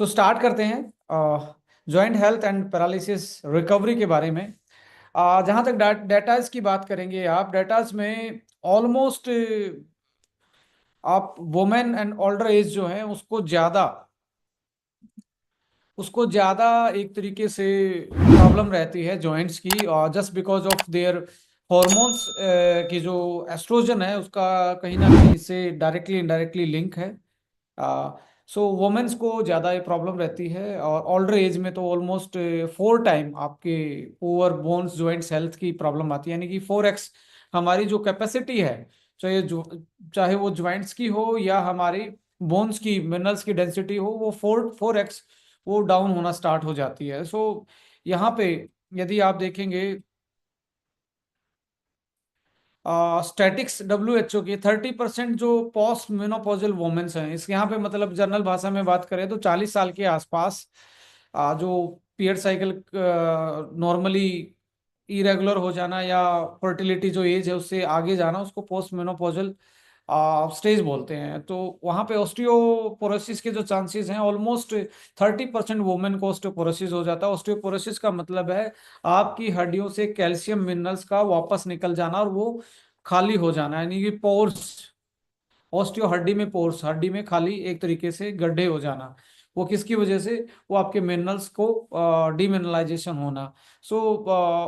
Start करते हैं joint health and paralysis recovery के बारे में। जहाँ तक डेटाज की बात करेंगे, आप डेटाज में ऑलमोस्ट आप वुमेन एंड ओल्डर एज जो है उसको ज़्यादा एक तरीके से प्रॉब्लम रहती है जॉइंट्स की, और just because of their hormones की जो एस्ट्रोजन है उसका कहीं ना कहीं इससे डायरेक्टली इनडायरेक्टली लिंक है। सो वुमेन्स को ज़्यादा ये प्रॉब्लम रहती है, और ओल्डर एज में तो ऑलमोस्ट 4 टाइम आपके पुअर बोन्स जॉइंट्स हेल्थ की प्रॉब्लम आती है, यानी कि 4x हमारी जो कैपेसिटी है, चाहे जो चाहे वो ज्वाइंट्स की हो या हमारी बोन्स की मिनरल्स की डेंसिटी हो, वो 4x वो डाउन होना स्टार्ट हो जाती है। सो यहाँ पे यदि आप देखेंगे स्टैटिक्स WHO की 30% जो पोस्ट मेनोपॉजल वुमेन्स हैं, इस यहाँ पे मतलब जनरल भाषा में बात करें तो 40 साल के आसपास जो पीरियड साइकिल नॉर्मली इरेगुलर हो जाना या फर्टिलिटी जो एज है उससे आगे जाना, उसको पोस्ट मेनोपॉजल स्टेज बोलते हैं। तो वहाँ पे ऑस्टियोपोरोसिस के जो चांसेस हैं, ऑलमोस्ट 30% वुमेन को ऑस्टियोपोरोसिस हो जाता है। ऑस्टियोपोरोसिस का मतलब है आपकी हड्डियों से कैल्शियम मिनरल्स का वापस निकल जाना और वो खाली हो जाना, यानी कि पोर्स। ऑस्टियो हड्डी में पोर्स, हड्डी में खाली एक तरीके से गड्ढे हो जाना। वो किसकी वजह से? वो आपके मिनरल्स को डीमिनरलाइजेशन होना। सो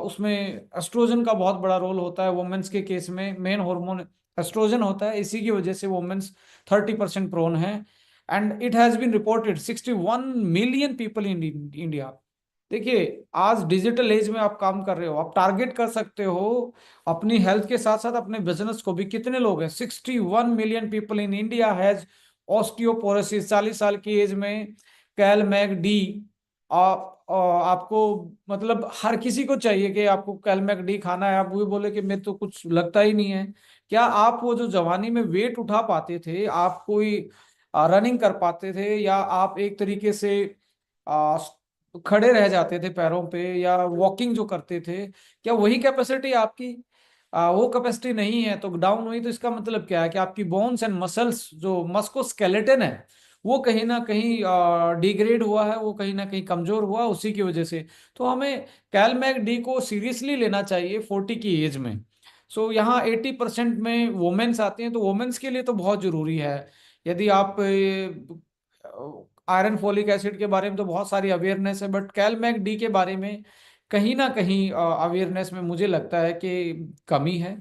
उसमें एस्ट्रोजन का बहुत बड़ा रोल होता है। वुमेन्स के केस में मेन हार्मोन एस्ट्रोजन होता है, इसी की वजह से वुमेन्स 30% प्रोन है। And it has been reported 61 million people in India. देखिए, आज डिजिटल एज में आप काम कर रहे हो, आप टारगेट कर सकते हो अपनी हेल्थ के साथ साथ अपने बिजनेस को भी। कितने लोग हैं? 61 million people in India has osteoporosis. 40 साल की एज में कैल मैक डी आपको मतलब हर किसी को चाहिए कि आपको कैल मैक डी खाना है। आप वो बोले कि मैं तो कुछ लगता ही नहीं है। क्या आप वो जो जवानी में वेट उठा पाते थे, आप कोई रनिंग कर पाते थे, या आप एक तरीके से खड़े रह जाते थे पैरों पे, या वॉकिंग जो करते थे, क्या वही कैपेसिटी आपकी? वो कैपेसिटी नहीं है तो डाउन हुई। तो इसका मतलब क्या है कि आपकी बोन्स एंड मसल्स, जो मस्कोस्केलेटन है, वो कहीं ना कहीं डिग्रेड हुआ है, वो कहीं ना कहीं कमजोर हुआ उसी की वजह से। तो हमें कैलमैक डी को सीरियसली लेना चाहिए 40 की एज में। सो यहाँ 80% में वुमेन्स आती हैं, तो वुमेन्स के लिए तो बहुत जरूरी है। यदि आप आयरन फोलिक एसिड के बारे में तो बहुत सारी अवेयरनेस है, बट कैलमैक डी के बारे में कहीं ना कहीं अवेयरनेस में मुझे लगता है कि कमी है।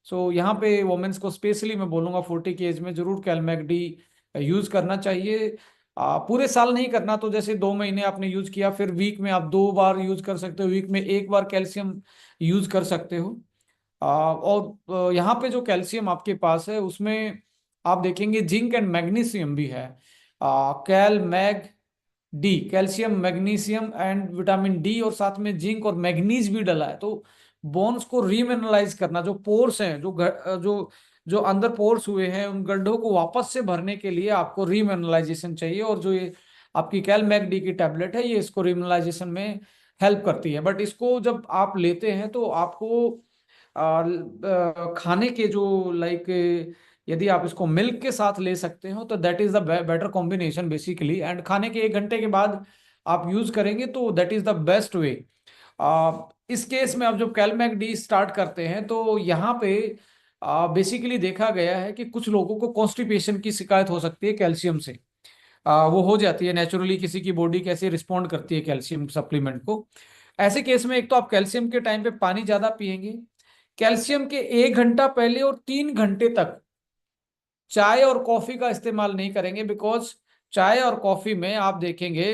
सो यहाँ पे वुमेन्स को स्पेशली मैं बोलूँगा 40 की एज में जरूर कैलमैक डी यूज करना चाहिए। पूरे साल नहीं करना, तो जैसे 2 महीने आपने यूज किया, फिर वीक में आप 2 बार यूज कर सकते हो, वीक में 1 बार कैल्शियम यूज कर सकते हो। और यहाँ पे जो कैल्शियम आपके पास है उसमें आप देखेंगे जिंक एंड मैग्नीशियम भी है। Cal mag D, calcium magnesium and vitamin D, और साथ में जिंक और मैग्नीज भी डला है। तो बोन्स को रीमिनरलाइज करना, जो पोर्स हैं, जो जो अंदर पोर्स हुए हैं, उन गड्ढों को वापस से भरने के लिए आपको रीमिनरलाइजेशन चाहिए। और जो ये आपकी कैल मैग डी की टैबलेट है, ये इसको रीमिनरलाइजेशन में हेल्प करती है। बट इसको जब आप लेते हैं तो आपको खाने के जो लाइक, यदि आप इसको मिल्क के साथ ले सकते हो तो that is the better combination basically. And खाने के 1 घंटे के बाद आप यूज करेंगे तो that is the best way. इस केस में आप जब कैलमैक डी स्टार्ट करते हैं तो यहाँ पे बेसिकली देखा गया है कि कुछ लोगों को कॉन्स्टिपेशन की शिकायत हो सकती है कैल्शियम से। वो हो जाती है नेचुरली, किसी की बॉडी कैसे रिस्पॉन्ड करती है कैल्शियम सप्लीमेंट को। ऐसे केस में एक तो आप कैल्शियम के टाइम पे पानी ज्यादा पिएंगे। कैल्शियम के 1 घंटा पहले और 3 घंटे तक चाय और कॉफी का इस्तेमाल नहीं करेंगे, बिकॉज चाय और कॉफी में आप देखेंगे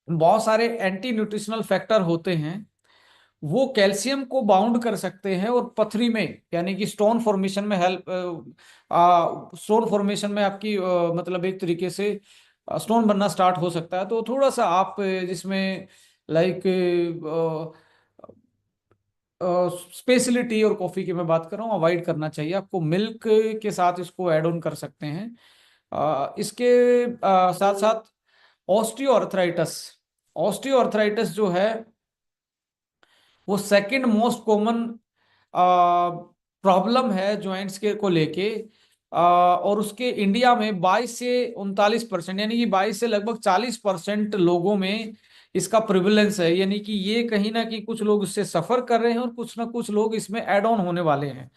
बहुत सारे एंटी न्यूट्रिशनल फैक्टर होते हैं। वो कैल्शियम को बाउंड कर सकते हैं और पथरी में, यानी कि स्टोन फॉर्मेशन में हेल्प, स्टोन फॉर्मेशन में आपकी मतलब एक तरीके से स्टोन बनना स्टार्ट हो सकता है। तो थोड़ा सा आप जिसमें लाइक स्पेशली टी और कॉफी की मैं बात कर रहा हूँ, अवॉइड करना चाहिए आपको। मिल्क के साथ इसको ऐड ऑन कर सकते हैं। इसके साथ साथ ऑस्टियो अर्थराइटिस, ऑस्टियो अर्थराइटिस जो है वो सेकंड मोस्ट कॉमन प्रॉब्लम है जॉइंट्स के को लेके। और उसके इंडिया में 22 से 39%, यानी कि 22 से लगभग 40% लोगों में इसका प्रिविलेंस है। यानी कि ये कहीं ना कहीं कुछ लोग इससे सफर कर रहे हैं और कुछ ना कुछ लोग इसमें एड ऑन होने वाले हैं।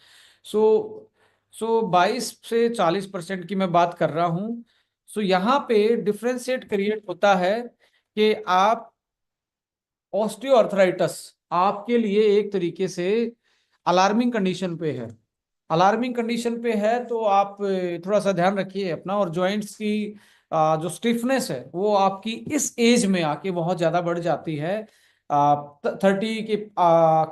सो 22 से 40% की मैं बात कर रहा हूँ। सो यहाँ पे डिफरेंशिएट क्रिएट होता है कि आप ऑस्टियोआर्थराइटिस आपके लिए एक तरीके से अलार्मिंग कंडीशन पे है। अलार्मिंग कंडीशन पे है तो आप थोड़ा सा ध्यान रखिए अपना। और जॉइंट्स की जो स्टिफनेस है वो आपकी इस एज में आके बहुत ज्यादा बढ़ जाती है 30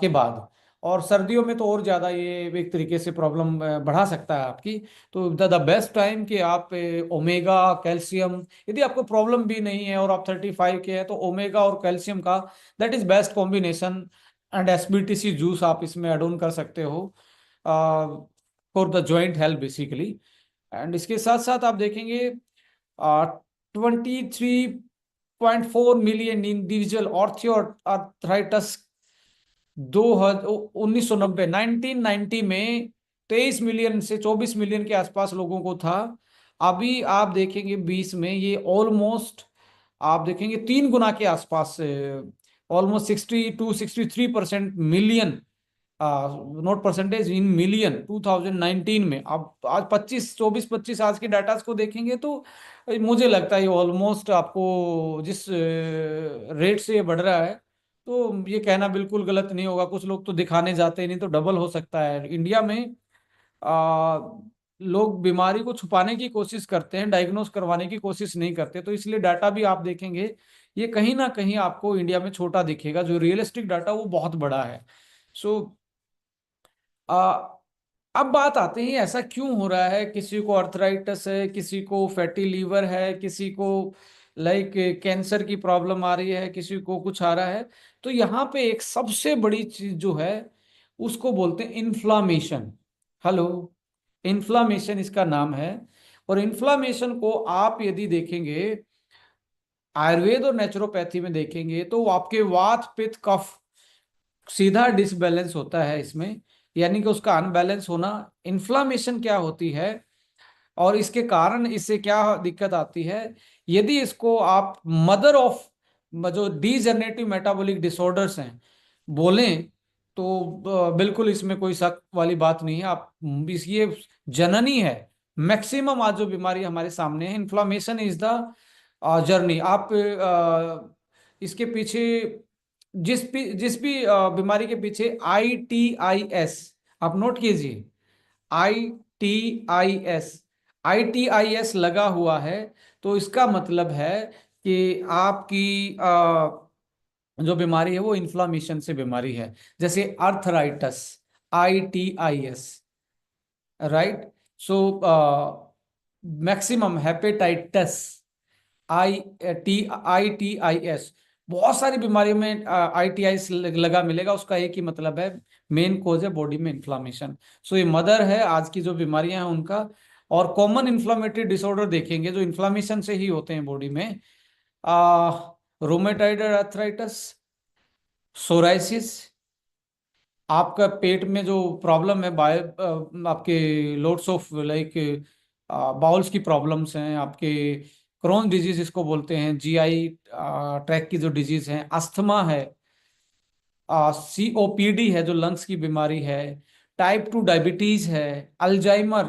के बाद। और सर्दियों में तो और ज्यादा ये एक तरीके से प्रॉब्लम बढ़ा सकता है आपकी। तो द बेस्ट टाइम कि आप ओमेगा कैल्शियम, यदि आपको प्रॉब्लम भी नहीं है और आप 35 के हैं, तो ओमेगा और कैल्शियम का that is best combination. And SBTC juice आप इसमें एड ऑन कर सकते हो for the joint health basically. And इसके साथ साथ आप देखेंगे 23.4 मिलियन इंडिविजुअल ऑर्थो आर्थराइटिस 1990 1990 में 23 मिलियन से 24 मिलियन के आसपास लोगों को था। अभी आप देखेंगे 20 में ये ऑलमोस्ट आप देखेंगे 3 गुना के आसपास, almost 60 to 63% million, note percentage in million 2019 में। अब आज 25 24 25 आज के डाटा को देखेंगे तो मुझे लगता है ये ऑलमोस्ट आपको जिस रेट से ये बढ़ रहा है, तो ये कहना बिल्कुल गलत नहीं होगा। कुछ लोग तो दिखाने जाते हैं, नहीं तो डबल हो सकता है। इंडिया में आ, लोग बीमारी को छुपाने की कोशिश करते हैं, डायग्नोस करवाने की कोशिश नहीं करते। तो इसलिए डाटा भी आप देखेंगे ये कहीं ना कहीं आपको इंडिया में छोटा दिखेगा, जो रियलिस्टिक डाटा वो बहुत बड़ा है। सो आ, अब बात आते हैं ऐसा क्यों हो रहा है। किसी को अर्थराइटिस है, किसी को फैटी लीवर है, किसी को लाइक कैंसर की प्रॉब्लम आ रही है, किसी को कुछ आ रहा है। तो यहाँ पे एक सबसे बड़ी चीज जो है उसको बोलते हैं इन्फ्लामेशन। हेलो, इन्फ्लामेशन इसका नाम है। और इन्फ्लामेशन को आप यदि देखेंगे आयुर्वेद और नेचुरोपैथी में देखेंगे तो आपके वात पित्त कफ सीधा डिसबैलेंस होता है इसमें, यानी कि उसका अनबैलेंस होना। इन्फ्लामेशन क्या होती है और इसके कारण इससे क्या दिक्कत आती है, यदि इसको आप मदर ऑफ जो डीजनरेटिव मेटाबॉलिक डिसऑर्डर्स हैं बोलें, तो बिल्कुल इसमें कोई शक वाली बात नहीं है। आप इस ये जननी है मैक्सिमम आज जो बीमारी हमारे सामने है। Inflammation is the journey. आप इसके पीछे जिस भी बीमारी के पीछे ITIS आप नोट कीजिए, ITIS ITIS लगा हुआ है, तो इसका मतलब है कि आपकी जो बीमारी है वो इन्फ्लामेशन से बीमारी है। जैसे arthritis, ITIS, right. So maximum hepatitis, ITIS। बहुत सारी बीमारियों में ITIS लगा मिलेगा। उसका एक ही मतलब है, मेन कोज है बॉडी में इन्फ्लामेशन। सो ये मदर है आज की जो बीमारियां हैं उनका। और कॉमन इन्फ्लामेटरी डिसऑर्डर देखेंगे जो इन्फ्लामेशन से ही होते हैं बॉडी में, रोमेटाइड अर्थराइटिस, सोराइसिस, आपका पेट में जो प्रॉब्लम है आपके लोड्स ऑफ लाइक बाउल्स की प्रॉब्लम्स हैं आपके, क्रोन डिजीज इसको बोलते हैं, GI ट्रैक की जो डिजीज है, अस्थमा है, COPD है जो लंग्स की बीमारी है, टाइप 2 डायबिटीज है, अल्जाइमर,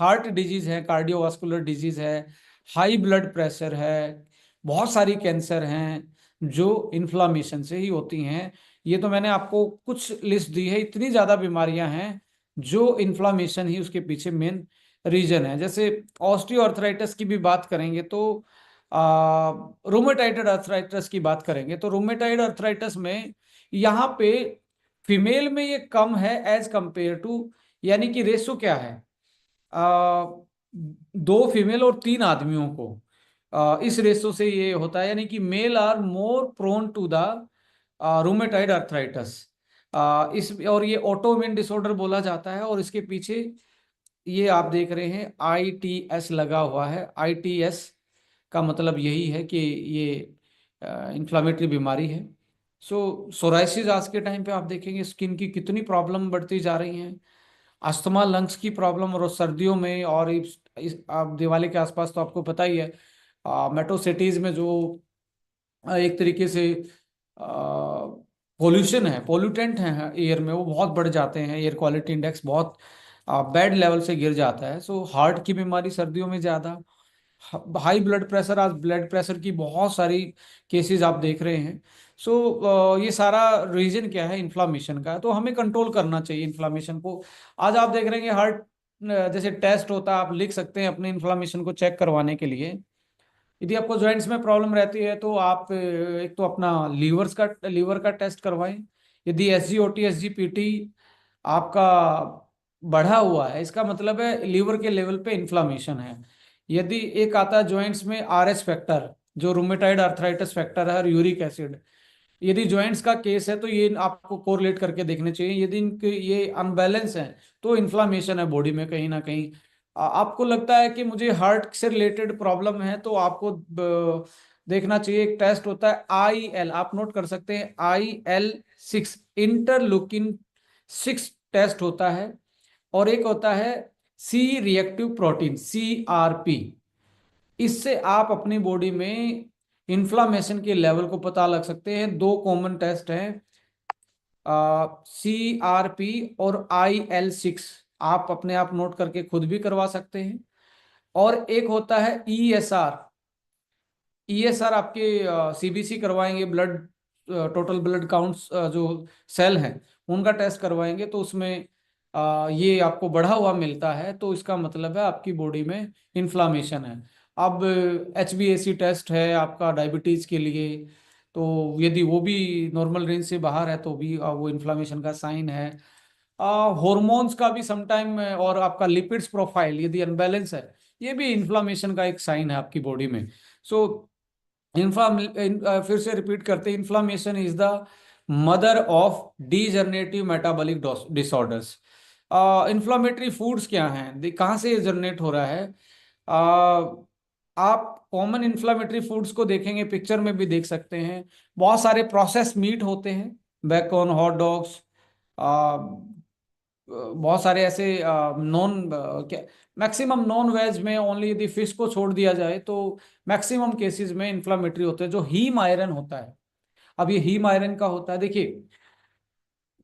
हार्ट डिजीज है, कार्डियोवास्कुलर डिजीज है, हाई ब्लड प्रेशर है, बहुत सारी कैंसर हैं जो इन्फ्लामेशन से ही होती हैं। ये तो मैंने आपको कुछ लिस्ट दी है, इतनी ज्यादा बीमारियां हैं जो इन्फ्लामेशन ही उसके पीछे मेन रीजन है। जैसे ऑस्टियोआर्थराइटिस की भी बात करेंगे तो रोमेटाइड अर्थराइटिस की बात करेंगे तो रोमेटाइड अर्थराइटिस में यहाँ पे फीमेल में ये कम है एज कंपेयर टू, यानी कि रेशो क्या है, 2 फीमेल और 3 आदमियों को, इस रेशो से ये होता है। यानी कि male are more prone to the rheumatoid arthritis. इस और ये ऑटोइम्यून डिसऑर्डर बोला जाता है। और इसके पीछे ये आप देख रहे हैं ITS लगा हुआ है। ITS का मतलब यही है कि ये इन्फ्लामेटरी बीमारी है। सो सोराइसिस आज के टाइम पे आप देखेंगे स्किन की कितनी प्रॉब्लम बढ़ती जा रही हैं। अस्थमा, लंग्स की प्रॉब्लम, और सर्दियों में, और आप दिवाली के आसपास तो आपको पता ही है, मेट्रो सिटीज में जो एक तरीके से पोल्यूशन है, पोल्यूटेंट है एयर में, वो बहुत बढ़ जाते हैं, एयर क्वालिटी इंडेक्स बहुत बैड लेवल से गिर जाता है। सो हार्ट की बीमारी सर्दियों में ज्यादा, हाई ब्लड प्रेशर, आज ब्लड प्रेशर की बहुत सारी केसेस आप देख रहे हैं। सो ये सारा रीजन क्या है, इन्फ्लामेशन का, तो हमें कंट्रोल करना चाहिए इन्फ्लामेशन को। आज आप देख रहे हैं कि हार्ट जैसे टेस्ट होता है, आप लिख सकते हैं अपने इन्फ्लामेशन को चेक करवाने के लिए। यदि आपको जॉइंट्स में प्रॉब्लम रहती है तो आप एक तो अपना लीवर का टेस्ट करवाएं। यदि SGOT SGPT आपका बढ़ा हुआ है, इसका मतलब है लीवर के लेवल पे इन्फ्लामेशन है। यदि एक आता है जॉइंट्स में RS फैक्टर, जो रूमेटाइड आर्थराइटिस फैक्टर है, और यूरिक एसिड, यदि जॉइंट्स का केस है तो ये आपको कोरिलेट करके देखने चाहिए। यदि इनके ये अनबैलेंस है तो इन्फ्लामेशन है बॉडी में कहीं ना कहीं। आपको लगता है कि मुझे हार्ट से रिलेटेड प्रॉब्लम है तो आपको देखना चाहिए, एक टेस्ट होता है IL, आप नोट कर सकते हैं, IL-6, इंटरलुकिन 6 टेस्ट होता है। और एक होता है C रिएक्टिव प्रोटीन, CRP। इससे आप अपनी बॉडी में इन्फ्लामेशन के लेवल को पता लग सकते हैं। दो कॉमन टेस्ट हैं, CRP और IL-6, आप अपने आप नोट करके खुद भी करवा सकते हैं। और एक होता है ESR आपके CBC करवाएंगे, ब्लड टोटल ब्लड काउंट्स जो सेल हैं उनका टेस्ट करवाएंगे, तो उसमें ये आपको बढ़ा हुआ मिलता है, तो इसका मतलब है आपकी बॉडी में इन्फ्लामेशन है। अब HbA1c टेस्ट है आपका डायबिटीज के लिए, तो यदि वो भी नॉर्मल रेंज से बाहर है तो भी वो इन्फ्लामेशन का साइन है। हॉर्मोन्स का भी समटाइम, और आपका लिपिड्स प्रोफाइल यदि अनबैलेंस है, ये भी इन्फ्लामेशन का एक साइन है आपकी बॉडी में। सो फिर से रिपीट करते हैं, inflammation is the mother of degenerative metabolic disorders. Inflammatory foods क्या हैं, कहाँ से जनरेट हो रहा है? आप कॉमन इन्फ्लामेटरी फूड्स को देखेंगे, पिक्चर में भी देख सकते हैं, बहुत सारे प्रोसेस मीट होते हैं, बेकन, हॉट डॉग्स, बहुत सारे ऐसे नॉन क्या मैक्सिमम नॉन वेज में ओनली यदि फिश को छोड़ दिया जाए तो मैक्सिमम केसेस में इन्फ्लामेटरी होते हैं। जो हीम आयरन होता है, अब ये हीम आयरन का होता है, देखिए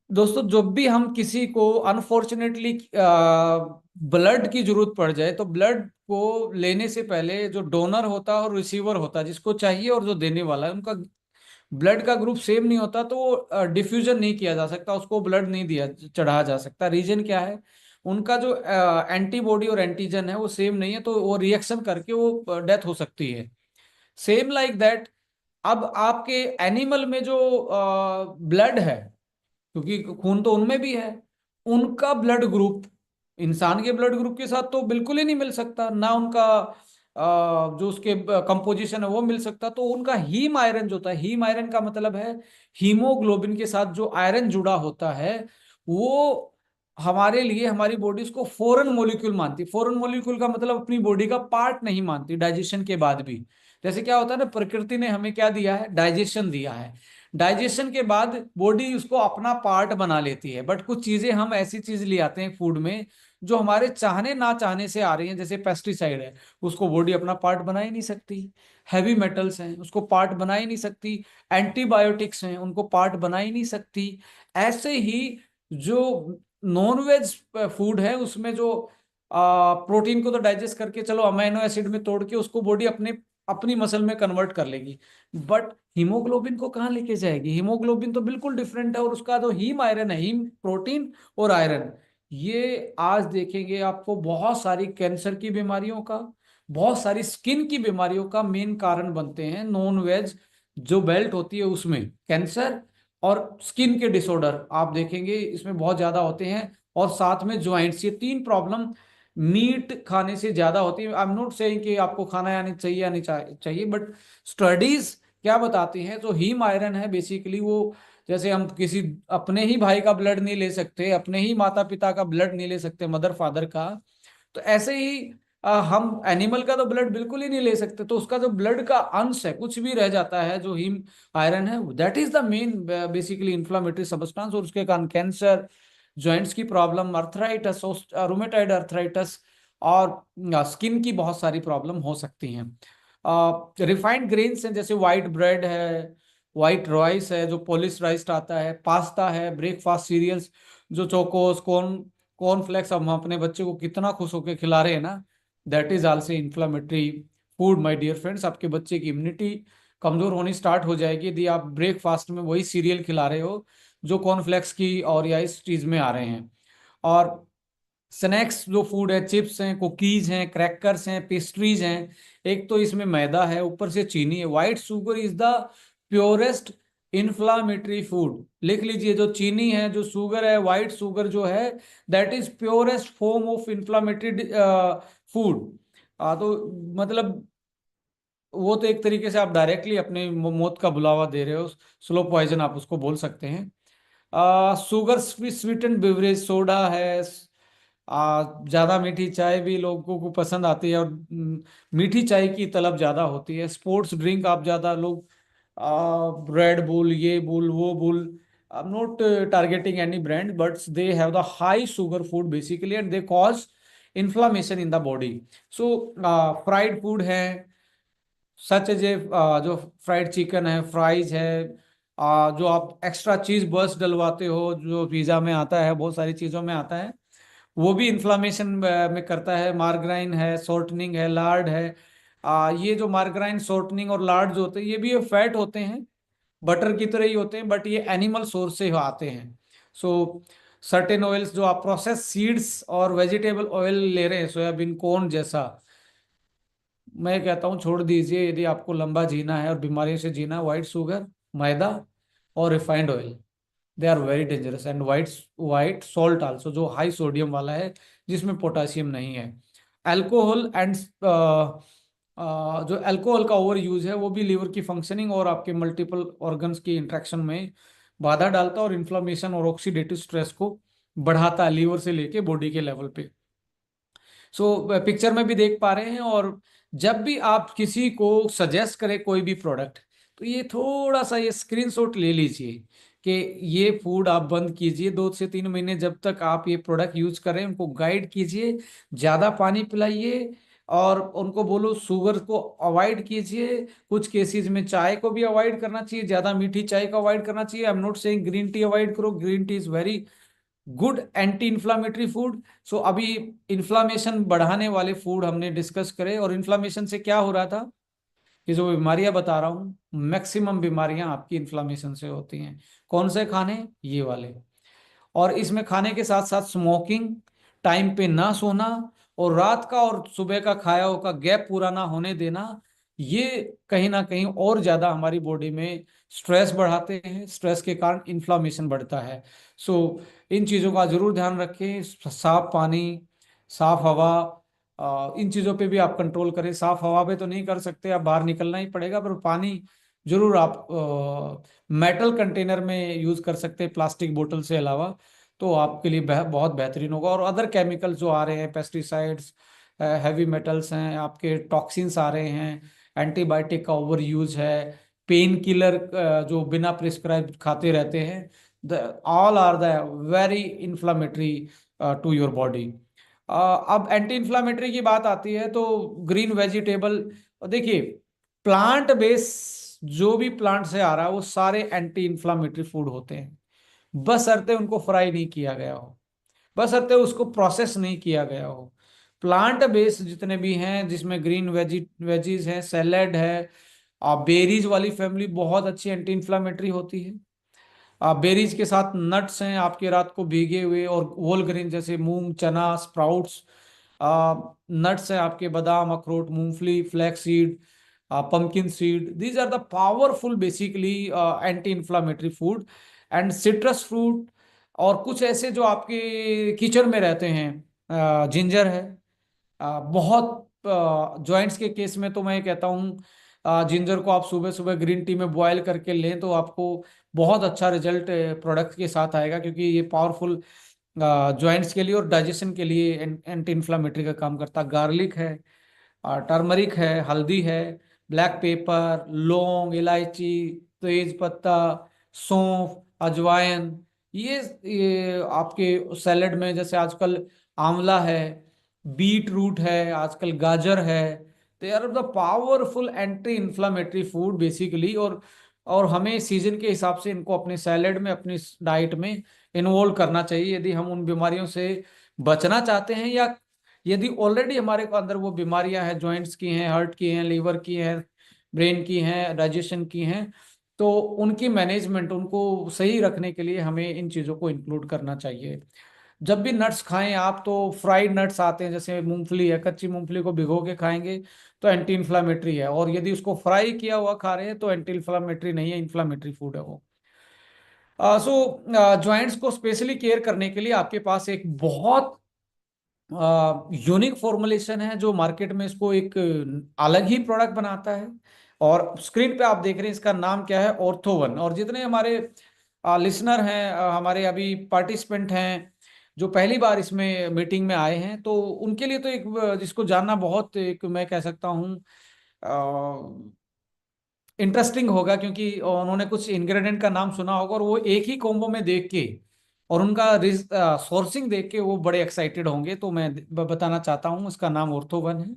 दोस्तों, जब भी हम किसी को अनफॉर्चुनेटली ब्लड की जरूरत पड़ जाए, तो ब्लड को लेने से पहले जो डोनर होता है और रिसीवर होता है, जिसको चाहिए और जो देने वाला है, उनका ब्लड का ग्रुप सेम नहीं होता, तो डिफ्यूजन नहीं किया जा सकता, उसको ब्लड नहीं दिया चढ़ाया जा सकता। रीजन क्या है? उनका जो एंटीबॉडी और एंटीजन है वो सेम नहीं है, तो वो रिएक्शन करके वो डेथ हो सकती है। सेम लाइक दैट, अब आपके एनिमल में जो ब्लड है, क्योंकि खून तो उनमें भी है, उनका ब्लड ग्रुप इंसान के ब्लड ग्रुप के साथ तो बिल्कुल ही नहीं मिल सकता, ना उनका जो उसके कंपोजिशन है वो मिल सकता। तो उनका हीम आयरन जो होता है, हीम आयरन का मतलब है हीमोग्लोबिन के साथ जो आयरन जुड़ा होता है, वो हमारे लिए, हमारी बॉडी उसको फॉरेन मॉलिक्यूल मानती। फॉरेन मॉलिक्यूल का मतलब अपनी बॉडी का पार्ट नहीं मानती डाइजेशन के बाद भी। जैसे क्या होता है ना, प्रकृति ने हमें क्या दिया है, डाइजेशन दिया है, डाइजेशन के बाद बॉडी उसको अपना पार्ट बना लेती है। बट कुछ चीजें हम ऐसी चीज ले आते हैं फूड में जो हमारे चाहने ना चाहने से आ रही हैं, जैसे पेस्टिसाइड है, उसको बॉडी अपना पार्ट बना ही नहीं सकती। हैवी मेटल्स हैं, उसको पार्ट बना ही नहीं सकती। एंटीबायोटिक्स हैं, उनको पार्ट बना ही नहीं सकती। ऐसे ही जो नॉन वेज फूड है, उसमें जो प्रोटीन को तो डाइजेस्ट करके चलो अमीनो एसिड में तोड़ के उसको बॉडी अपने अपनी मसल में कन्वर्ट कर लेगी, बट हीमोग्लोबिन को कहाँ लेके जाएगी? हीमोग्लोबिन तो बिल्कुल डिफरेंट है, और उसका जो हीम आयरन है, हीम प्रोटीन और आयरन, ये आज देखेंगे आपको बहुत सारी कैंसर की बीमारियों का, बहुत सारी स्किन की बीमारियों का मेन कारण बनते हैं। नॉन वेज जो बेल्ट होती है उसमें कैंसर और स्किन के डिसऑर्डर आप देखेंगे इसमें बहुत ज्यादा होते हैं। और साथ में ज्वाइंट्स, ये तीन प्रॉब्लम मीट खाने से ज्यादा होती है। आई एम नॉट सेइंग कि आपको खाना आनी चाहिए या नहीं चाहिए, बट स्टडीज क्या बताती हैं, जो हीम आयरन है बेसिकली वो, जैसे हम किसी अपने ही भाई का ब्लड नहीं ले सकते, अपने ही माता पिता का ब्लड नहीं ले सकते, मदर फादर का, तो ऐसे ही हम एनिमल का तो ब्लड बिल्कुल ही नहीं ले सकते। तो उसका जो ब्लड का अंश है, कुछ भी रह जाता है जो हीम आयरन है, that is the main basically inflammatory substance, और उसके कारण कैंसर, जॉइंट्स की प्रॉब्लम, अर्थराइटस, रूमेटॉइड अर्थराइटस, और स्किन की बहुत सारी प्रॉब्लम हो सकती हैं। रिफाइंड ग्रेन्स हैं, जैसे वाइट ब्रेड है, वाइट राइस है जो पॉलिश राइस आता है, पास्ता है, ब्रेकफास्ट सीरियल्स जो चोकोस, कॉर्नफ्लेक्स, अब हम अपने बच्चे को कितना खुश होकर खिला रहे हैं ना, that is also inflammatory food my dear friends. आपके बच्चे की इम्यूनिटी कमजोर होनी स्टार्ट हो जाएगी यदि आप ब्रेकफास्ट में वही सीरियल खिला रहे हो जो कॉर्नफ्लेक्स की और या इस चीज में आ रहे हैं। और स्नैक्स जो फूड है, चिप्स हैं, कुकीज हैं, क्रैकर्स हैं, पेस्ट्रीज हैं, एक तो इसमें मैदा है, ऊपर से चीनी है। White sugar is the purest inflammatory food. लिख लीजिए, जो चीनी है, जो शुगर है, व्हाइट शुगर जो है, that is purest form of inflammatory food. तो मतलब वो तो एक तरीके से आप डायरेक्टली अपने मौत का बुलावा दे रहे हो, स्लो पॉइजन आप उसको बोल सकते हैं। शुगर स्वीटेंड बेवरेज, सोडा है, ज्यादा मीठी चाय भी लोगों को पसंद आती है, और मीठी चाय की तलब ज्यादा होती है। स्पोर्ट्स ड्रिंक आप ज्यादा लोग, रेड बुल, ये बुल, वो bull, I am not targeting any brand, but they have the high sugar food basically, and they cause inflammation in the body. So fried food है, सच एज ए जो fried chicken है, fries है, जो आप extra cheese burst डलवाते हो, जो pizza में आता है, बहुत सारी चीजों में आता है, वो भी इन्फ्लामेशन में करता है। मार्गराइन है, शॉर्टनिंग है, लार्ड है। ये जो मार्गराइन, शॉर्टनिंग और लार्ड जो होते हैं, ये भी फैट होते हैं, बटर की तरह ही होते हैं, बट ये एनिमल सोर्स से आते हैं। सो सर्टेन ऑयल्स जो आप प्रोसेस सीड्स और वेजिटेबल ऑयल ले रहे हैं, सोयाबीन, कॉर्न जैसा, मैं कहता हूँ छोड़ दीजिए यदि आपको लंबा जीना है और बीमारियों से जीना है। व्हाइट शुगर, मैदा और refined oil, they are very dangerous. And white white salt also, जो हाई सोडियम वाला है, जिसमें पोटासियम नहीं है। अल्कोहल एंड जो अल्कोहल का ओवर यूज है, वो भी लीवर की फंक्शनिंग और आपके मल्टीपल ऑर्गन्स की इंट्रैक्शन में बाधा डालता है, और इन्फ्लामेशन और ऑक्सीडेटिव स्ट्रेस को बढ़ाता है, लीवर से लेके बॉडी के लेवल पे। सो पिक्चर में भी देख पा रहे हैं। और जब भी आप किसी को सजेस्ट करें कोई भी प्रोडक्ट, तो ये थोड़ा सा ये स्क्रीनशॉट ले लीजिए कि ये फूड आप बंद कीजिए 2 से 3 महीने, जब तक आप ये प्रोडक्ट यूज करें उनको गाइड कीजिए, ज्यादा पानी पिलाइए, और उनको बोलो शुगर को अवॉइड कीजिए। कुछ केसेस में चाय को भी अवॉइड करना चाहिए, ज्यादा मीठी चाय को अवॉइड करना चाहिए। I am not saying green tea avoid करो, green tea is very good anti inflammatory food. So अभी इन्फ्लामेशन बढ़ाने वाले फूड हमने डिस्कस करे, और इन्फ्लामेशन से क्या हो रहा था कि जो बीमारियां बता रहा हूँ, मैक्सिमम बीमारियां आपकी इन्फ्लामेशन से होती हैं। कौन से खाने? ये वाले। और इसमें खाने के साथ साथ स्मोकिंग, टाइम पे ना सोना, और रात का और सुबह का खाया हुआ का गैप पूरा ना होने देना, ये कहीं ना कहीं और ज्यादा हमारी बॉडी में स्ट्रेस बढ़ाते हैं। स्ट्रेस के कारण इन्फ्लामेशन बढ़ता है। सो इन चीजों का जरूर ध्यान रखें। साफ पानी, साफ हवा, इन चीजों पे भी आप कंट्रोल करें। साफ हवा पे तो नहीं कर सकते, आप बाहर निकलना ही पड़ेगा, पर पानी जरूर आप मेटल कंटेनर में यूज कर सकते हैं, प्लास्टिक बोतल से अलावा, तो आपके लिए बहुत बेहतरीन होगा। और अदर केमिकल्स जो आ रहे हैं, पेस्टिसाइड्स, हैवी मेटल्स हैं, आपके टॉक्सिन्स आ रहे हैं, एंटीबायोटिक का ओवर यूज है, पेन किलर जो बिना प्रिस्क्राइब खाते रहते हैं, all are the very inflammatory to your body. अब एंटी इन्फ्लामेटरी की बात आती है तो ग्रीन वेजिटेबल, देखिए, प्लांट बेस जो भी प्लांट से आ रहा है वो सारे एंटी इन्फ्लामेटरी फूड होते हैं, बशर्ते उनको फ्राई नहीं किया गया हो, बशर्ते उसको प्रोसेस नहीं किया गया हो। प्लांट बेस्ड जितने भी हैं, जिसमें ग्रीन वेजीज हैं, सैलेड है, बेरीज वाली फैमिली बहुत अच्छी एंटी इन्फ्लामेटरी होती है। बेरीज के साथ नट्स हैं आपके रात को भीगे हुए, और होल ग्रेन जैसे मूंग, चना, स्प्राउट्स, नट्स हैं आपके बादाम, अखरोट, मूंगफली, flax seed, pumpkin seed. These are the powerful basically anti inflammatory food. And citrus fruit, और कुछ ऐसे जो आपके किचन में रहते हैं, जिंजर है, बहुत जॉइंट्स के केस में तो मैं कहता हूँ जिंजर को आप सुबह सुबह ग्रीन टी में बॉयल करके लें तो आपको बहुत अच्छा रिजल्ट प्रोडक्ट के साथ आएगा, क्योंकि ये पावरफुल जॉइंट्स के लिए और डाइजेशन के लिए एंटी इन्फ्लामेटरी का काम करता है। गार्लिक है, टर्मरिक है, हल्दी है, ब्लैक पेपर, लौंग, इलायची, तेज पत्ता, सौंफ, अजवाइन, ये आपके सैलेड में जैसे आजकल आंवला है, बीट रूट है, आजकल गाजर है, they are the powerful anti inflammatory food basically. और हमें सीजन के हिसाब से इनको अपने सैलेड में, अपनी डाइट में इन्वॉल्व करना चाहिए, यदि हम उन बीमारियों से बचना चाहते हैं, या यदि ऑलरेडी हमारे को अंदर वो बीमारियां हैं, जॉइंट्स की हैं, हार्ट की हैं, लीवर की हैं, ब्रेन की हैं, डाइजेशन की हैं, तो उनकी मैनेजमेंट, उनको सही रखने के लिए हमें इन चीज़ों को इंक्लूड करना चाहिए। जब भी नट्स खाएं आप, तो फ्राइड नट्स आते हैं, जैसे मूंगफली है, कच्ची मूंगफली को भिगो के खाएंगे तो एंटी इन्फ्लामेटरी है, और यदि उसको फ्राई किया हुआ खा रहे हैं तो एंटी इन्फ्लामेटरी नहीं है, इन्फ्लामेटरी फूड है वो। सो जॉइंट्स को स्पेशली केयर करने के लिए आपके पास एक बहुत यूनिक फॉर्मुलेशन है, जो मार्केट में इसको एक अलग ही प्रोडक्ट बनाता है। और स्क्रीन पे आप देख रहे हैं इसका नाम क्या है, ऑर्थोवन। और जितने हमारे लिसनर हैं, हमारे अभी पार्टिसिपेंट हैं जो पहली बार इसमें मीटिंग में आए हैं, तो उनके लिए तो एक जिसको जानना बहुत, एक मैं कह सकता हूँ इंटरेस्टिंग होगा, क्योंकि उन्होंने कुछ इंग्रेडिएंट का नाम सुना होगा, और वो एक ही कॉम्बो में देख के और उनका सोर्सिंग देख के वो बड़े एक्साइटेड होंगे। तो मैं बताना चाहता हूँ, इसका नाम ऑर्थोवन है,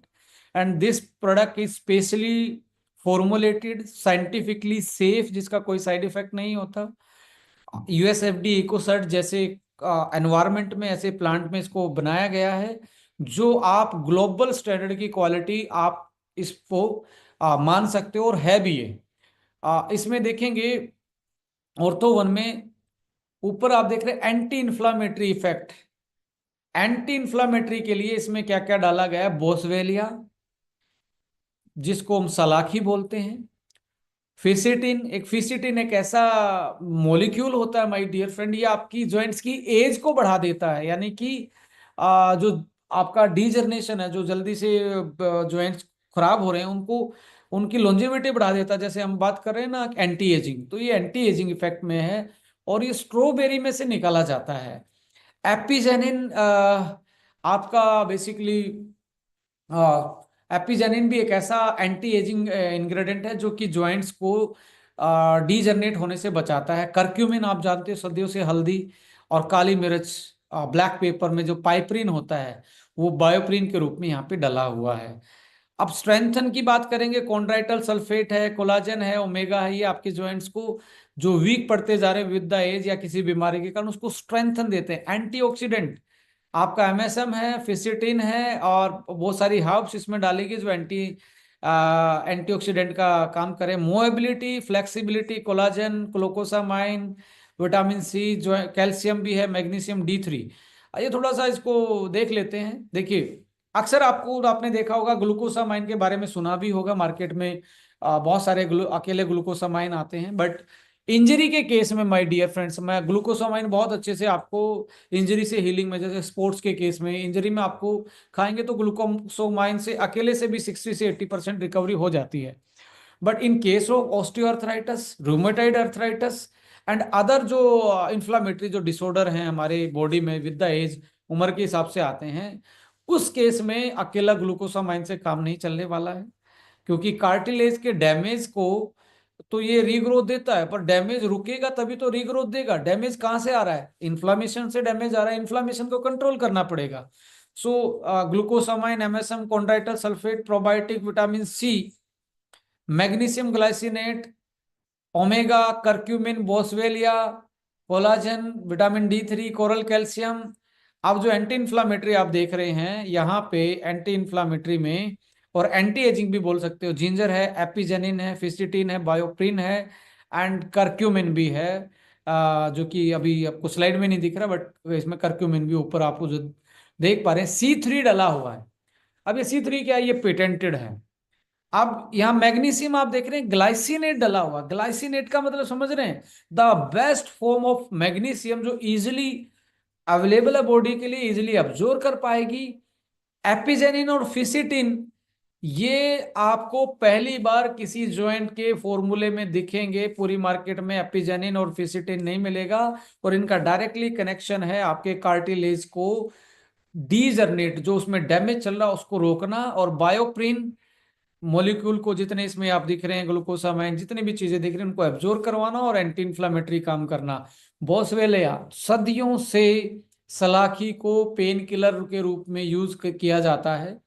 and this product is specially formulated, scientifically safe, जिसका कोई साइड इफेक्ट नहीं होता। यूएसएफडी इकोसर्ट जैसे एनवायरनमेंट में, ऐसे प्लांट में इसको बनाया गया है, जो आप ग्लोबल स्टैंडर्ड की क्वालिटी आप इसको मान सकते हो, और है भी ये। इसमें देखेंगे ऑर्थो वन में ऊपर आप देख रहे हैं anti inflammatory effect. Anti inflammatory के लिए इसमें क्या क्या डाला गया है, बोसवेलिया, जिसको हम सलाखी बोलते हैं, फिसिटिन एक ऐसा मॉलिक्यूल होता है माय डियर फ्रेंड, ये आपकी जॉइंट्स की एज को बढ़ा देता है, यानी कि जो आपका डीजनरेशन है, जो जल्दी से जॉइंट्स खराब हो रहे हैं उनको, उनकी लॉन्जेविटी बढ़ा देता है। जैसे हम बात कर रहे हैं ना एंटी एजिंग, तो ये एंटी एजिंग इफेक्ट में है, और ये स्ट्रॉबेरी में से निकाला जाता है। एपिजेनिन आपका बेसिकली, एपिजेनिन भी एक ऐसा एंटी एजिंग इंग्रेडिएंट है, जो कि जॉइंट्स को डीजनरेट होने से बचाता है। करक्यूमिन आप जानते हो, सदियों से हल्दी और काली मिर्च, ब्लैक पेपर में जो पाइपरिन होता है, वो बायोप्रिन के रूप में यहाँ पे डला हुआ है। अब स्ट्रेंथन की बात करेंगे, कॉन्ड्राइटल सल्फेट है, कोलाजन है, ओमेगा है, ये आपके जॉइंट्स को जो वीक पड़ते जा रहे हैं विद द एज या किसी बीमारी के कारण, उसको स्ट्रेंथन देते हैं। एंटीऑक्सीडेंट आपका एमएसएम है, फिसिटिन है, और बहुत सारी हर्ब्स इसमें डालेगी जो एंटीऑक्सीडेंट का काम करें। Mobility, flexibility, collagen, glucosamine, vitamin C, जो कैल्शियम भी है, मैग्नीशियम D3। आइए थोड़ा सा इसको देख लेते हैं। देखिए, अक्सर आपने देखा होगा, ग्लूकोसामाइन के बारे में सुना भी होगा, मार्केट में बहुत सारे अकेले ग्लूकोसामाइन आते हैं, बट इंजरी के केस में माय डियर फ्रेंड्स, मैं ग्लूकोसामाइन बहुत अच्छे से आपको इंजरी से हीलिंग में, जैसे स्पोर्ट्स के केस में इंजरी में आपको खाएंगे तो ग्लूकोसामाइन से अकेले से भी 60 से 80% रिकवरी हो जाती है। But in case of osteoarthritis, rheumatoid arthritis, and other जो इंफ्लामेटरी जो डिसऑर्डर हैं हमारे बॉडी में विद द एज, उम्र के हिसाब से आते हैं, उस केस में अकेला ग्लूकोसामाइन से काम नहीं चलने वाला है, क्योंकि कार्टिलेज के डैमेज को तो ये रीग्रोथ देता है, पर डैमेज रुकेगा तभी तो रीग्रोथ देगा। डैमेज कहाँ से आ रहा है, इन्फ्लामेशन से डैमेज आ रहा है, इन्फ्लामेशन को कंट्रोल करना पड़ेगा। So glucosamine, MSM, chondroitin sulphate, probiotic, vitamin C, magnesium glycinate, omega, curcumin, boswellia, collagen, vitamin D3, coral calcium. अब जो एंटी इन्फ्लामेटरी आप देख रहे हैं यहाँ पे, एंटी इन्फ्लामेटरी में और एंटी एजिंग भी बोल सकते हो, जिंजर है, एपिजेनिन है, फिस्टिटिन है, बायोप्रिन है, एंड करक्यूमिन भी है, जो कि अभी आपको स्लाइड में नहीं दिख रहा, बट इसमें करक्यूमिन भी ऊपर आपको जो देख पा रहे हैं, C3 डला हुआ है। अब ये C3 क्या है, ये पेटेंटेड है। अब यहां मैग्नीशियम आप देख रहे हैं, ग्लाइसिनेट डला हुआ। ग्लाइसिनेट का मतलब समझ रहे हैं, the best form of magnesium, जो इजिली अवेलेबल है बॉडी के लिए, इजिली अब्जॉर्ब कर पाएगी। एपिजेनिन और फिसिटिन, ये आपको पहली बार किसी जॉइंट के फॉर्मूले में दिखेंगे, पूरी मार्केट में एपिजेनिन और फिसिटिन नहीं मिलेगा, और इनका डायरेक्टली कनेक्शन है आपके कार्टिलेज को डीजनरेट, जो उसमें डैमेज चल रहा है उसको रोकना, और बायोप्रिन मॉलिक्यूल को, जितने इसमें आप दिख रहे हैं, ग्लूकोसामाइन, जितनी भी चीजें दिख रही हैं, उनको एब्जॉर्ब करवाना और एंटी इन्फ्लामेटरी काम करना। बोसवेलिया सदियों से सलाखी को पेन किलर के रूप में यूज किया जाता है।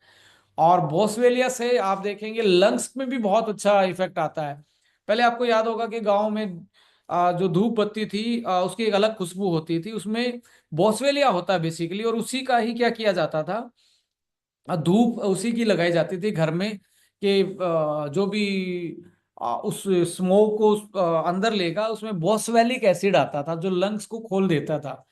और बोसवेलिया से आप देखेंगे लंग्स में भी बहुत अच्छा इफेक्ट आता है। पहले आपको याद होगा कि गांव में जो धूप बत्ती थी उसकी एक अलग खुशबू होती थी, उसमें बोसवेलिया होता है बेसिकली, और उसी का ही क्या किया जाता था, धूप उसी की लगाई जाती थी घर में कि जो भी उस स्मोक को अंदर लेगा, उसमें बॉसवेलिक एसिड आता था जो लंग्स को खोल देता था।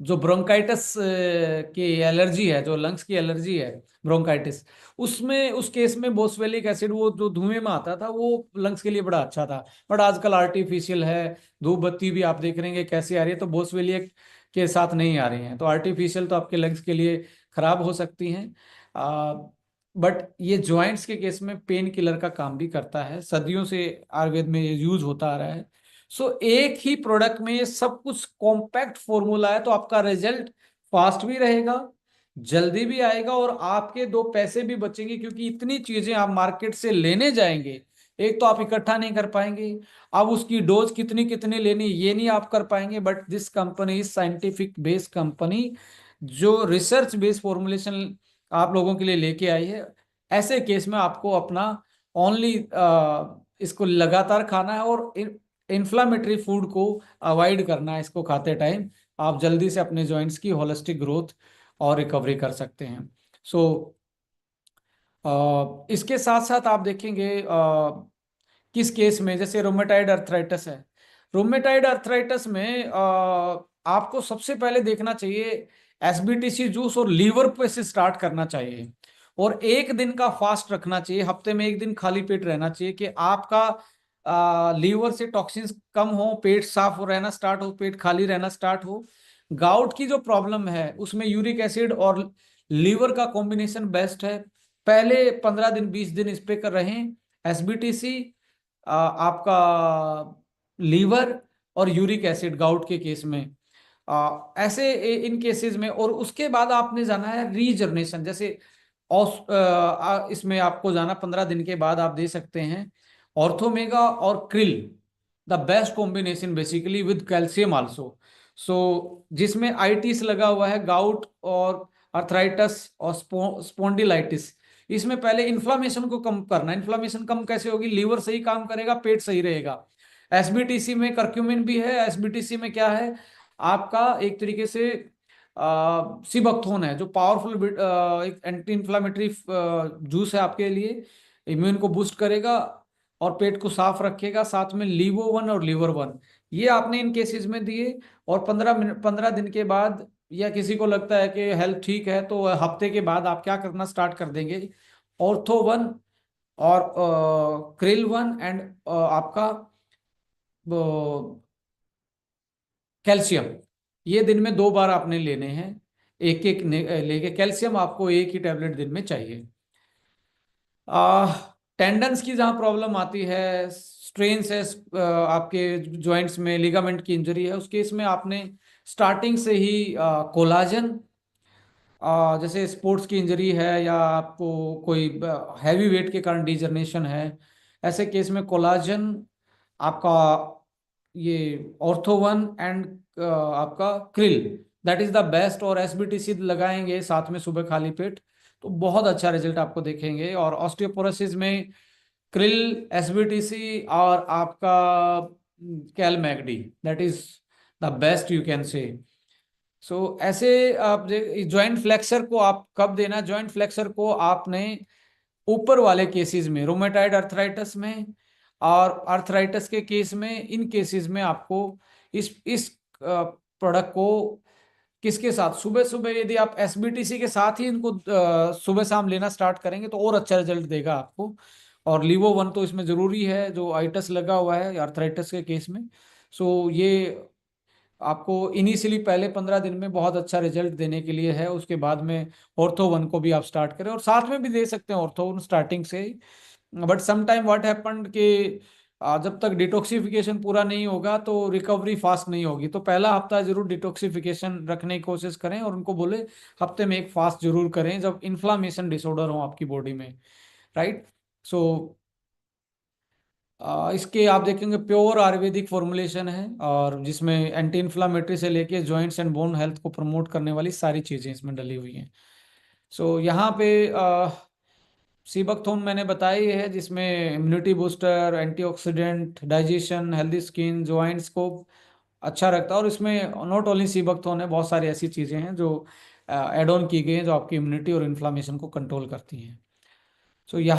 जो ब्रोंकाइटिस की एलर्जी है, जो लंग्स की एलर्जी है, ब्रोंकाइटिस, उसमें उस केस में बोसवेलिक एसिड वो जो धुएं में आता था वो लंग्स के लिए बड़ा अच्छा था। बट आजकल आर्टिफिशियल है, धूप बत्ती भी आप देख रहे हैं कैसी आ रही है, तो बोसवेलिक के साथ नहीं आ रही हैं, तो आर्टिफिशियल तो आपके लंग्स के लिए खराब हो सकती हैं। बट ये जॉइंट्स के केस में पेन किलर का काम भी करता है, सदियों से आयुर्वेद में ये यूज होता आ रहा है। सो एक ही प्रोडक्ट में ये सब कुछ कॉम्पैक्ट फॉर्मूला है, तो आपका रिजल्ट फास्ट भी रहेगा, जल्दी भी आएगा, और आपके दो पैसे भी बचेंगे, क्योंकि इतनी चीजें आप मार्केट से लेने जाएंगे, एक तो आप इकट्ठा नहीं कर पाएंगे, अब उसकी डोज कितनी कितनी लेनी ये नहीं आप कर पाएंगे। But this company is scientific based company, जो रिसर्च बेस्ड फॉर्मुलेशन आप लोगों के लिए लेके आई है। ऐसे केस में आपको अपना ओनली इसको लगातार खाना है, और इन्फ्लामेटरी फूड को अवॉइड करना है इसको खाते टाइम। आप जल्दी से अपने जॉइंट्स की होलिस्टिक ग्रोथ और रिकवरी कर सकते हैं। सो इसके साथ साथ आप देखेंगे किस केस में, जैसे रोमेटाइड अर्थराइटिस है, रोमेटाइड अर्थराइटिस में आपको सबसे पहले देखना चाहिए एसबीटीसी जूस, और लीवर पे से स्टार्ट करना चाहिए, और एक दिन का फास्ट रखना चाहिए, हफ्ते में एक दिन खाली पेट रहना चाहिए, कि आपका लीवर से टॉक्सिन्स कम हो, पेट साफ हो रहना स्टार्ट हो, पेट खाली रहना स्टार्ट हो। गाउट की जो प्रॉब्लम है उसमें यूरिक एसिड और लीवर का कॉम्बिनेशन बेस्ट है। पहले 15 दिन 20 दिन इस पे कर रहे हैं एसबीटीसी, आपका लीवर और यूरिक एसिड गाउट के केस में, ऐसे इन केसेस में। और उसके बाद आपने जाना है रीजर्नेशन, जैसे इसमें आपको जाना 15 दिन के बाद आप दे सकते हैं ऑर्थोमेगा और krill, the best combination basically with calcium also. So जिसमें आइटिस लगा हुआ है, गाउट और अर्थराइटस और स्पॉन्डिलाइटिस, इसमें पहले इन्फ्लामेशन को कम करना। इन्फ्लामेशन कम कैसे होगी, लीवर सही काम करेगा, पेट सही रहेगा। एसबीटीसी में करक्यूमिन भी है, एसबीटीसी में क्या है, आपका एक तरीके से सिबकथोन है, जो पावरफुल एक एंटी इंफ्लामेटरी जूस है आपके लिए, इम्यून को बूस्ट करेगा और पेट को साफ रखेगा। साथ में लीवो वन और लीवर वन, ये आपने इन केसेस में दिए। और 15 मिनट 15 दिन के बाद, या किसी को लगता है कि हेल्थ ठीक है, तो हफ्ते के बाद आप क्या करना स्टार्ट कर देंगे, ऑर्थो वन और क्रिल वन एंड आपका कैल्शियम, ये दिन में 2 बार आपने लेने हैं। एक एक लेके कैल्शियम आपको एक ही टैबलेट दिन में चाहिए। टेंडन्स की जहाँ प्रॉब्लम आती है, स्ट्रेन्स है आपके जॉइंट्स में, लिगामेंट की इंजरी है, उस केस में आपने स्टार्टिंग से ही कोलाजन, जैसे स्पोर्ट्स की इंजरी है या आपको कोई हैवी वेट के कारण डिजर्नेशन है, ऐसे केस में कोलाजन आपका, ये ऑर्थो वन एंड आपका krill, that is the best. और एसबीटीसी लगाएंगे साथ में सुबह खाली पेट, तो बहुत अच्छा रिजल्ट आपको देखेंगे। और ऑस्टियोपोरोसिस में क्रिल, एसबीटीसी और आपका cal mag D, that is the best you can say. So ऐसे आप जॉइंट फ्लेक्सर को आप कब देना, जॉइंट फ्लेक्सर को आपने ऊपर वाले केसेस में, रोमेटाइड अर्थराइटिस में और अर्थराइटिस के केस में, इन केसेस में आपको इस प्रोडक्ट को किसके साथ, सुबह सुबह यदि आप एसबीटीसी के साथ ही इनको सुबह शाम लेना स्टार्ट करेंगे तो और अच्छा रिजल्ट देगा आपको। और लीवो वन तो इसमें जरूरी है, जो आइटस लगा हुआ है अर्थराइटिस के केस में। सो ये आपको इनिशियली पहले 15 दिन में बहुत अच्छा रिजल्ट देने के लिए है, उसके बाद में ऑर्थो वन को भी आप स्टार्ट करें, और साथ में भी दे सकते हैं ऑर्थो वन स्टार्टिंग से ही। But some time what happened कि जब तक डिटॉक्सिफिकेशन पूरा नहीं होगा तो रिकवरी फास्ट नहीं होगी, तो पहला हफ्ता जरूर डिटॉक्सिफिकेशन रखने की कोशिश करें, और उनको बोले हफ्ते में एक फास्ट जरूर करें जब इन्फ्लामेशन डिसऑर्डर हो आपकी बॉडी में, राइट। सो इसके आप देखेंगे प्योर आयुर्वेदिक फॉर्मुलेशन है, और जिसमें एंटी इन्फ्लामेटरी से लेके जॉइंट्स एंड बोन हेल्थ को प्रमोट करने वाली सारी चीज़ें इसमें डली हुई हैं। सो यहाँ पे सीबकथोन मैंने बताई है, जिसमें immunity booster, antioxidant, digestion, healthy skin, joints को अच्छा रखता है। और इसमें नॉट ओनली सीबकथोन है, बहुत सारी ऐसी चीज़ें हैं जो एड ऑन की गई हैं जो आपकी इम्यूनिटी और इन्फ्लामेशन को कंट्रोल करती हैं। सो यहाँ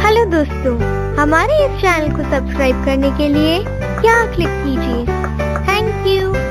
हेलो दोस्तों, हमारे इस चैनल को सब्सक्राइब करने के लिए यहाँ क्लिक कीजिए। Thank you.